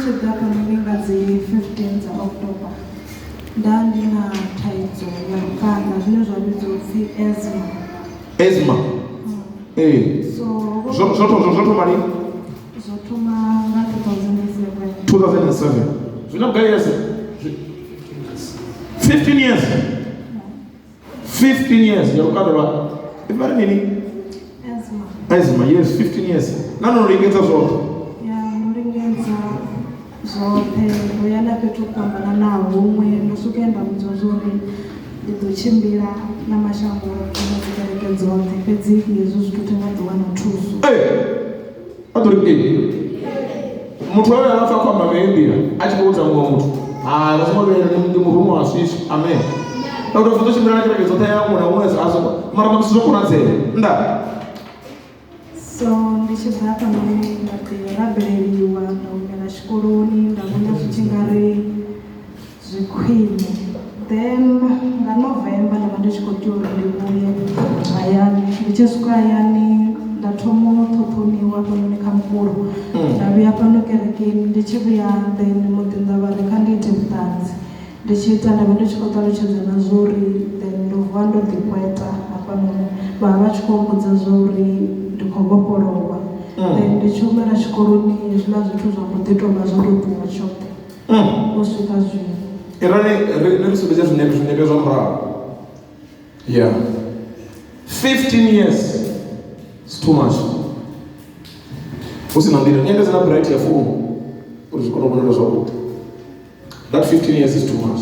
ndichidhaka munenga dzi-15 dzaOctober ndandina thaidzo ya lukanda zvine zvabidzwa kupfi eczema. So zvotoma lini? Zvotoma nga 2007. 2007. Zvinoga years? 15 years. 15 years ya lukanda lwa ivari nini? Eczema, yes, 15 years. Nanoringedza zvote? Noringedza zvote ndoyana petu kupambana nawo umwe ndosukaenda mudzozori ndizochimbira namashango anozikereke dzonze pedzi izvo zvitotenga dziwana tusu. Atori mutu wawe akafa kwamba veindira achikuudza mumwe mutu vasimavere ndimurume wasvisvi amen akutozotochimbira nakereke dzota yangu naumwezi azo mara mamusizvokunadzere nda so ndichibva panoni ndati rabereriwa ndaungana chikoroni ndakona zvichingari zvikwini then nganovhemba ndava ndichikotiori ndiuye ayani ndichisuka ayani ndatomototoniwa panooneka mukuru ndavuya pano kerekeni ndichivuya then muti ndava rekandiite mutanzi ndichiita ndava ndichikotaruchidza nazvori then ndobva ndodhikweta apano vava vachikombudza zvori ndikongoporowa then ndichiumira chikoroni zvila zvithu zvambodhitoma zvototuwa chote kusvika zvino nerisubisa zvinepe zvamurava. Yeah, 15 years is too much. Usina ndira nyenge zina bright ya fumo kuti zvikona kunenda zvakuti that 15 years is too much.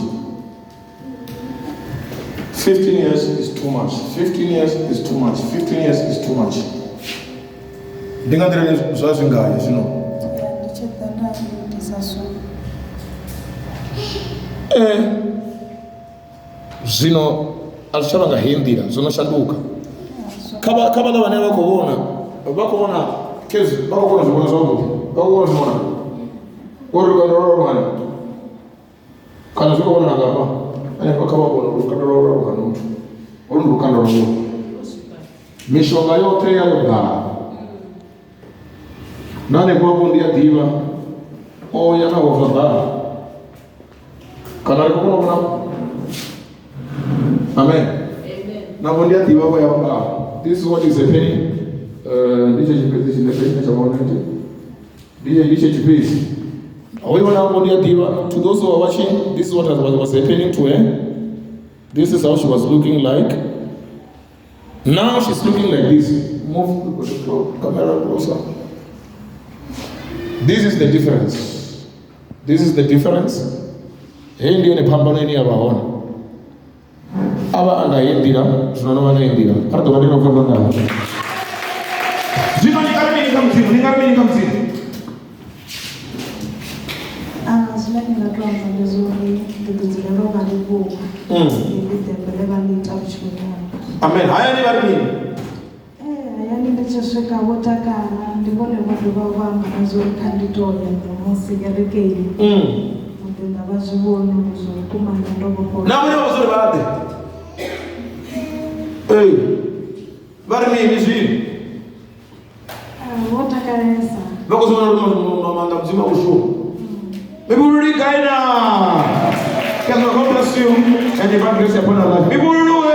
15 years is too much. 15 years is too much. 15 years is too much. Ndingadira zvazvingaya zvino zvino azvichavanga hendira zvinoshanduka kavana vane vakuona kezi vakuona zvikuona zvakuti vakuona zvinoona orukandororomwana kana zvikaona nakapa ane vakavaona rukanda rororomwana mutu uri rukanda rwavo mishonga yote yayogara nane kwavo ndiyadhiva oyanahozvagara kana rikukuona amen navo ndiyadhiva kwayavagara. This is what is happening. To those who are watching, this is what was happening to her. This is how she was looking like. Now she's looking like this. Move the camera closer. This is the difference. This is the difference. Hii ndio ni pambano ni abaona. Aba anaendira, tunaona anaendira. Hata wanena kwa nani? Zima ningamini kamzini. Zimani ngatwa mfanyezuri ndizilero karibu. Nditembeleva nitakuchukua. Amen. Haya ni bari nini? Yani ndichosvika votakana ndivone vanhu vavanga nazori kanditoya musigerekeni kuti ndavazviona zvokumanya ndovopona namune vazori vade vari mini zvino votakaresa vakuzoona manga mzima kushuwa mibululikaina. God bless you and the grace upon our life.